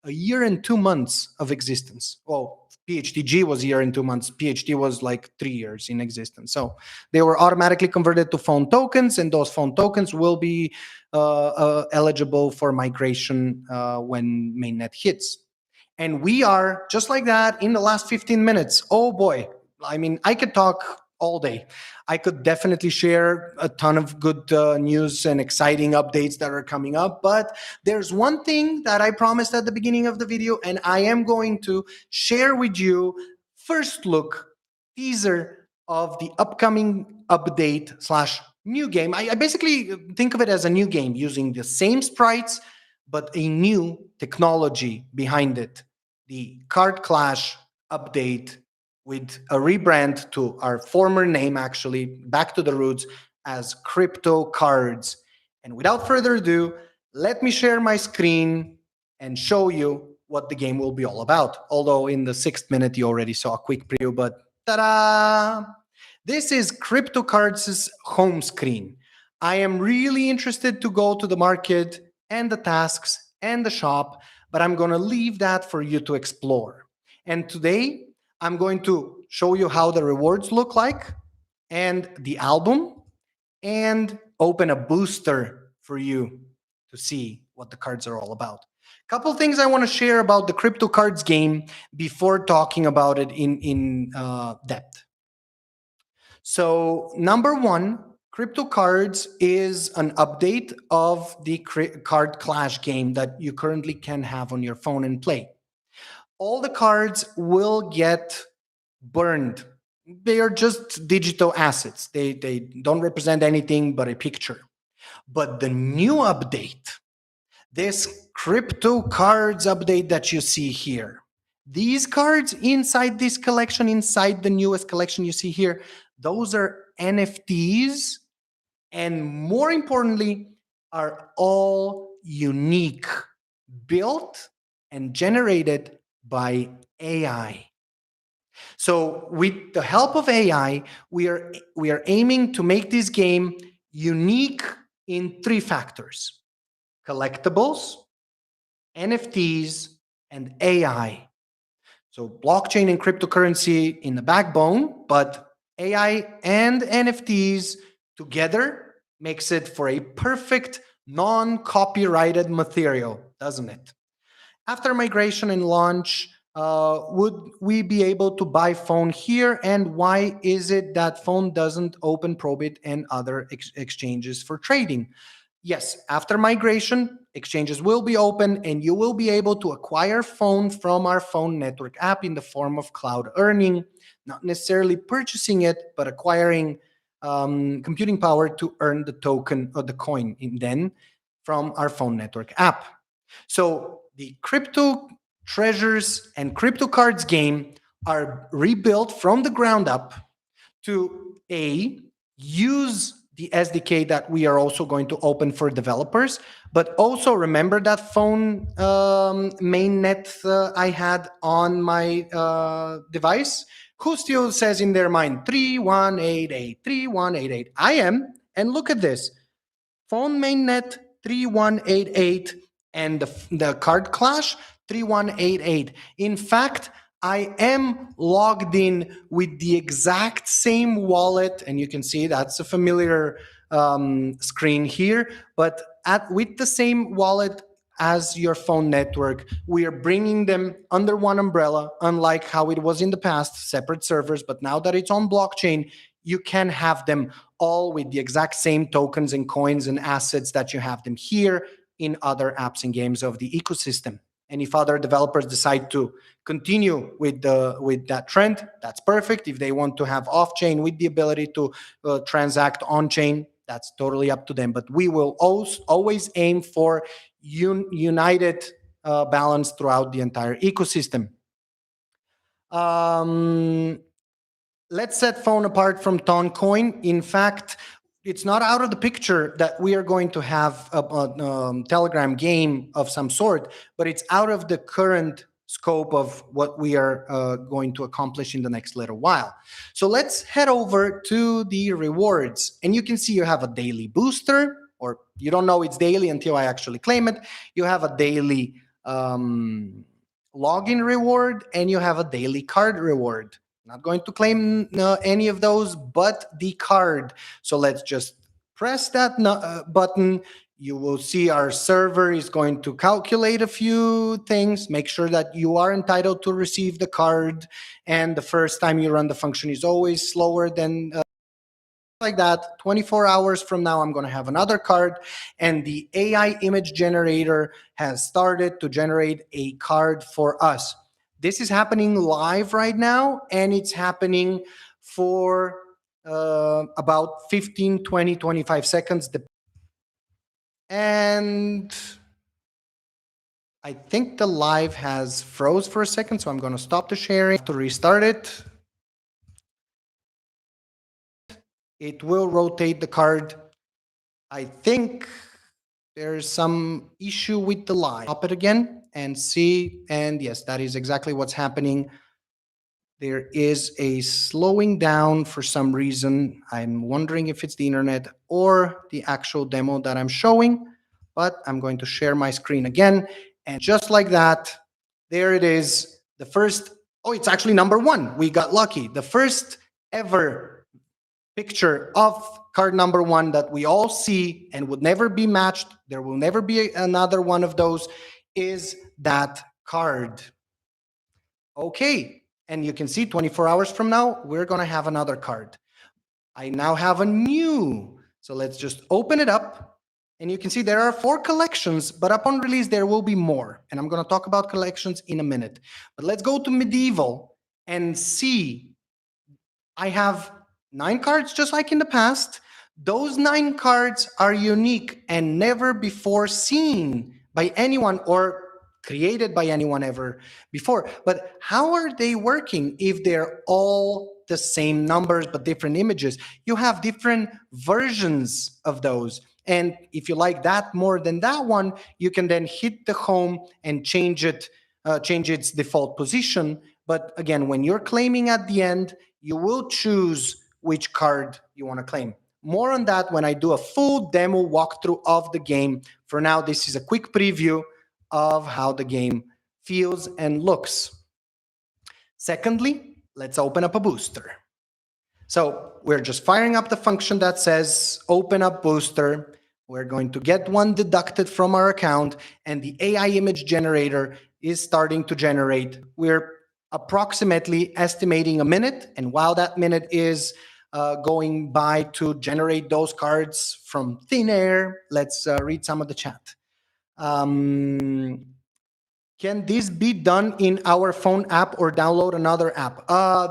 A: year and 2 months of existence. Well, PHTG was a year and 2 months. PHT was like 3 years in existence. So they were automatically converted to Fone tokens, and those Fone tokens will be eligible for migration when mainnet hits. And we are just like that in the last 15 minutes. Oh boy. I mean, I could talk all day. I could definitely share a ton of good news and exciting updates that are coming up. But there's one thing that I promised at the beginning of the video, and I am going to share with you first look teaser of the upcoming update slash new game. I basically think of it as a new game using the same sprites, but a new technology behind it. The Card Clash update with a rebrand to our former name, actually, back to the roots as Crypto Cards. And without further ado, let me share my screen and show you what the game will be all about. Although in the 6th minute, you already saw a quick preview, but ta-da! This is Crypto Cards' home screen. I am really interested to go to the market and the tasks and the shop, but I'm going to leave that for you to explore. And today, I'm going to show you how the rewards look like and the album, and open a booster for you to see what the cards are all about. Couple things I want to share about the Crypto Cards game before talking about it in depth. So number one, Crypto Cards is an update of the Card Clash game that you currently can have on your phone and play. All the cards will get burned. They are just digital assets. They don't represent anything but a picture. But the new update, this Crypto Cards update that you see here, these cards inside this collection, inside the newest collection you see here, those are NFTs, and more importantly, are all unique, built and generated by AI. So with the help of AI, we are aiming to make this game unique in 3 factors: collectibles, NFTs, and AI. So blockchain and cryptocurrency in the backbone, but AI and NFTs together makes it for a perfect non-copyrighted material, doesn't it? After migration and launch, would we be able to buy Fone here? And why is it that Fone doesn't open Probit and other exchanges for trading? Yes, after migration, exchanges will be open, and you will be able to acquire Fone from our Fone network app in the form of cloud earning, not necessarily purchasing it, but acquiring computing power to earn the token or the coin then from our Fone network app. So the crypto treasures and Crypto Cards game are rebuilt from the ground up to use the SDK that we are also going to open for developers. But also remember that Fone mainnet I had on my device? Who still says in their mind 3188, 3188? I am. And look at this. Fone mainnet 3188 and the card clash 3188. In fact, I am logged in with the exact same wallet, and you can see that's a familiar screen here, but with the same wallet as your phone network. We are bringing them under one umbrella, unlike how it was in the past, separate servers, but now that it's on blockchain, you can have them all with the exact same tokens and coins and assets that you have them here in other apps and games of the ecosystem. And if other developers decide to continue with that trend, that's perfect. If they want to have off-chain with the ability to transact on-chain, that's totally up to them. But we will always aim for united balance throughout the entire ecosystem. Let's set Fone apart from Toncoin. In fact, it's not out of the picture that we are going to have a Telegram game of some sort, but it's out of the current scope of what we are going to accomplish in the next little while. So let's head over to the rewards. And you can see you have a daily booster, or you don't know it's daily until I actually claim it. You have a daily login reward, and you have a daily card reward. Not going to claim any of those, but the card. So let's just press that button. You will see our server is going to calculate a few things, make sure that you are entitled to receive the card. And the first time you run the function is always slower than like that. 24 hours from now, I'm going to have another card, and the AI image generator has started to generate a card for us. This is happening live right now, and it's happening for about 15, 20, 25 seconds. And I think the live has froze for a second, so I'm going to stop the sharing to restart it. It will rotate the card. I think there's some issue with the live. Stop it again and see. And yes, that is exactly what's happening. There is a slowing down for some reason. I'm wondering if it's the internet or the actual demo that I'm showing, but I'm going to share my screen again. And just like that, there it is. The first, oh, it's actually number one. We got lucky. The first ever picture of card number one that we all see and would never be matched. There will never be another one of those, is that card. Okay. And you can see 24 hours from now, we're going to have another card. I now have a new. So let's just open it up. And you can see there are 4 collections, but upon release, there will be more. And I'm going to talk about collections in a minute. But let's go to Medieval and see. I have 9 cards just like in the past. Those 9 cards are unique and never before seen by anyone or created by anyone ever before. But how are they working if they're all the same numbers but different images? You have different versions of those. And if you like that more than that one, you can then hit the home and change its default position. But again, when you're claiming at the end, you will choose which card you want to claim. More on that when I do a full demo walkthrough of the game. For now, this is a quick preview of how the game feels and looks. Secondly, let's open up a booster. So we're just firing up the function that says open up booster. We're going to get one deducted from our account, and the AI image generator is starting to generate. We're approximately estimating a minute, and while that minute is going by to generate those cards from thin air, let's read some of the chat. Can this be done in our phone app or download another app?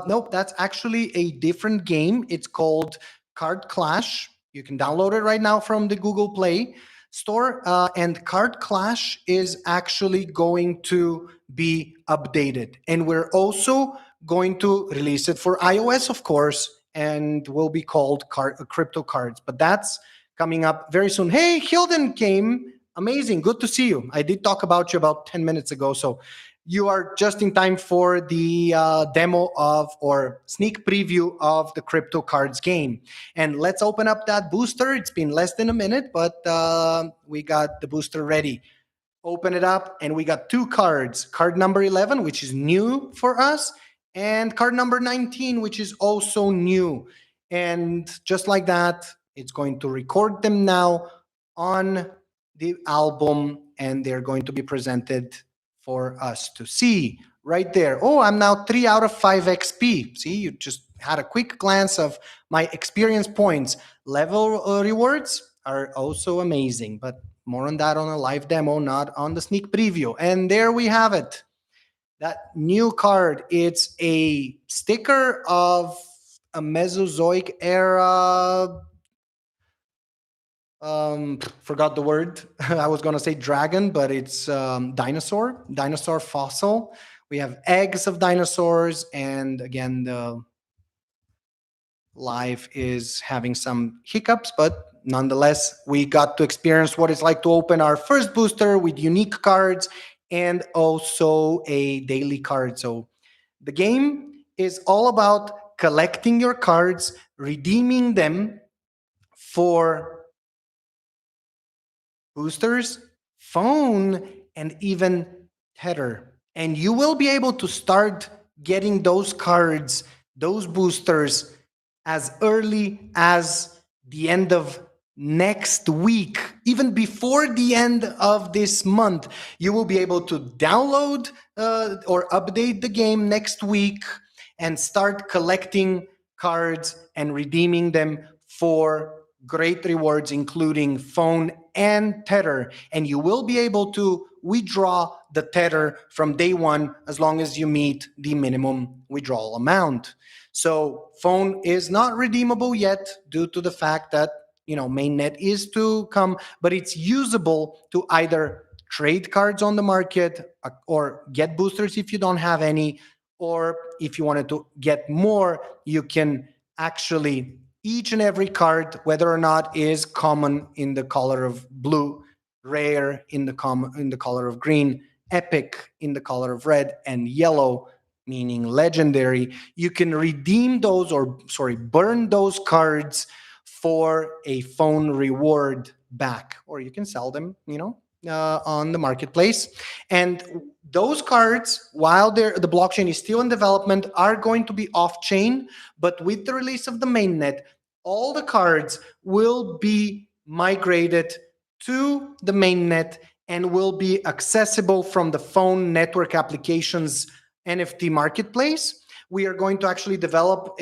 A: Nope, that's actually a different game. It's called Card Clash. You can download it right now from the Google Play Store. And Card Clash is actually going to be updated. And we're also going to release it for iOS, of course, and will be called crypto cards. But that's coming up very soon. Hey, Hilden came. Amazing. Good to see you. I did talk about you about 10 minutes ago. So you are just in time for the demo of or sneak preview of the crypto cards game. And let's open up that booster. It's been less than a minute, but we got the booster ready. Open it up, and we got two cards. Card number 11, which is new for us, and card number 19, which is also new. And just like that, it's going to record them now on the album, and they're going to be presented for us to see right there. Oh, I'm now 3 out of 5 XP. See, you just had a quick glance of my experience points. Level rewards are also amazing, but more on that on a live demo, not on the sneak preview. And there we have it. That new card, it's a sticker of a Mesozoic era. Forgot the word. I was going to say dragon, but it's dinosaur fossil. We have eggs of dinosaurs. And again, the live is having some hiccups, but nonetheless, we got to experience what it's like to open our first booster with unique cards and also a daily card. So the game is all about collecting your cards, redeeming them for boosters, Fone, and even Tether. And you will be able to start getting those cards, those boosters, as early as the end of next week. Even before the end of this month, you will be able to download or update the game next week and start collecting cards and redeeming them for great rewards, including Fone and Tether. And you will be able to withdraw the Tether from day one as long as you meet the minimum withdrawal amount. So Fone is not redeemable yet due to the fact that, mainnet is to come, but it's usable to either trade cards on the market or get boosters if you don't have any, or if you wanted to get more, you can actually each and every card, whether or not is common in the color of blue, rare in the color of green, epic in the color of red, and yellow, meaning legendary, you can redeem those, or burn those cards for a Fone reward back, or you can sell them, on the marketplace. And those cards, while the blockchain is still in development, are going to be off chain. But with the release of the mainnet, all the cards will be migrated to the mainnet and will be accessible from the Fone network applications NFT marketplace. We are going to actually develop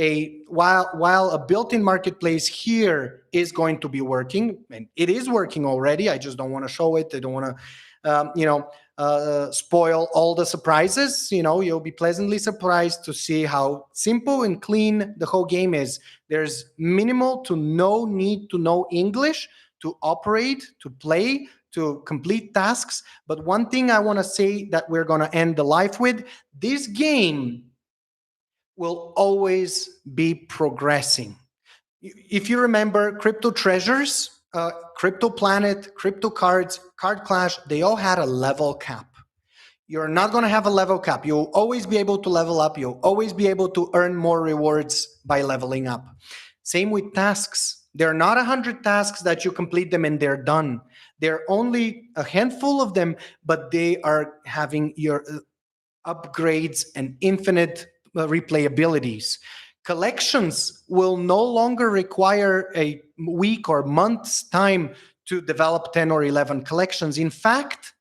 A: while a built-in marketplace here is going to be working, and it is working already. I just don't want to show it. I don't want to spoil all the surprises. You'll be pleasantly surprised to see how simple and clean the whole game is. There's minimal to no need to know English to operate, to play, to complete tasks. But one thing I want to say that we're going to end the live with, this game will always be progressing. If you remember Crypto Treasures, Crypto Planet, Crypto Cards, Card Clash, they all had a level cap. You're not going to have a level cap. You'll always be able to level up. You'll always be able to earn more rewards by leveling up. Same with tasks. There are not 100 tasks that you complete them and they're done. There are only a handful of them, but they are having your upgrades and infinite replayabilities. Collections will no longer require a week or month's time to develop 10 or 11 collections. In fact,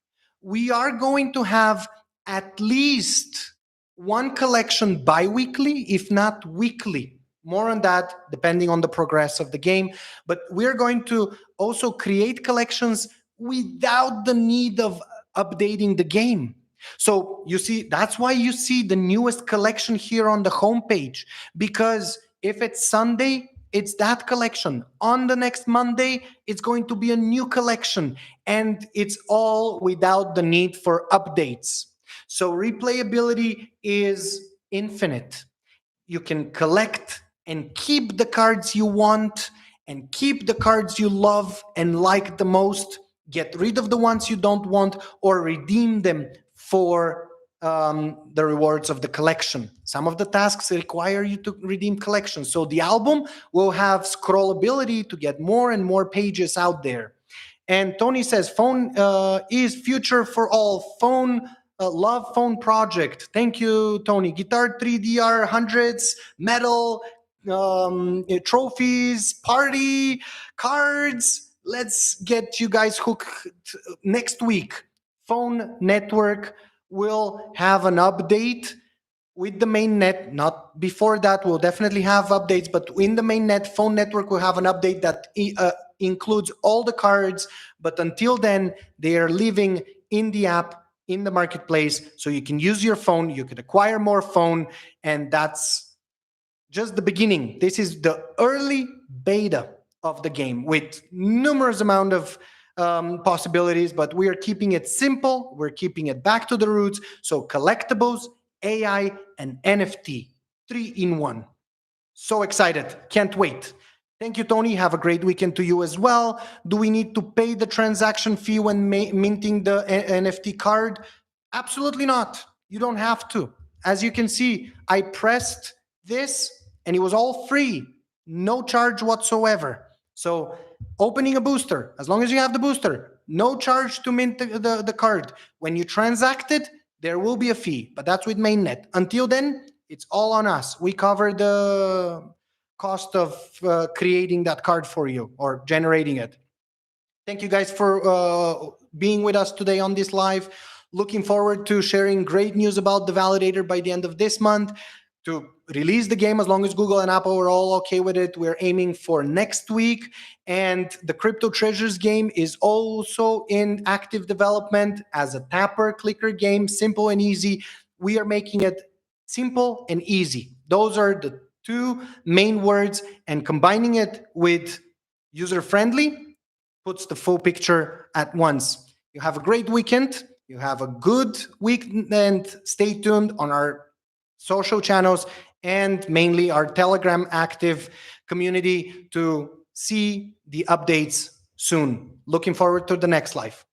A: we are going to have at least one collection bi-weekly, if not weekly. More on that depending on the progress of the game. But we're going to also create collections without the need of updating the game. So you see, that's why you see the newest collection here on the homepage, because if it's Sunday, it's that collection. On the next Monday, it's going to be a new collection, and it's all without the need for updates. So replayability is infinite. You can collect and keep the cards you want and keep the cards you love and like the most. Get rid of the ones you don't want or redeem them for the rewards of the collection. Some of the tasks require you to redeem collections. So the album will have scrollability to get more and more pages out there. And Tony says, Fone is future for all. Fone, love Fone project. Thank you, Tony. Guitar 3DR hundreds, metal, trophies, party, cards. Let's get you guys hooked next week. Fone network will have an update with the main net. Not before that, we'll definitely have updates, but in the main net, Fone network will have an update that includes all the cards. But until then, they are living in the app, in the marketplace, so you can use your phone, you can acquire more phone, and that's just the beginning. This is the early beta of the game with numerous amount of possibilities, but we are keeping it simple. We're keeping it back to the roots. So collectibles, AI, and NFT, 3 in 1. So excited. Can't wait. Thank you, Tony. Have a great weekend to you as well. Do we need to pay the transaction fee when minting the NFT card? Absolutely not. You don't have to. As you can see, I pressed this and it was all free, no charge whatsoever. So opening a booster, as long as you have the booster, no charge to mint the card. When you transact it, there will be a fee, but that's with mainnet. Until then, it's all on us. We cover the cost of creating that card for you or generating it. Thank you guys for being with us today on this live. Looking forward to sharing great news about the Validator by the end of this month. To release the game, as long as Google and Apple are all okay with it, we're aiming for next week. And the Crypto Treasures game is also in active development as a tapper clicker game, simple and easy. We are making it simple and easy. Those are the two main words, and combining it with user-friendly puts the full picture at once. You have a great weekend. You have a good week, and stay tuned on our social channels and mainly our Telegram active community to see the updates soon. Looking forward to the next live.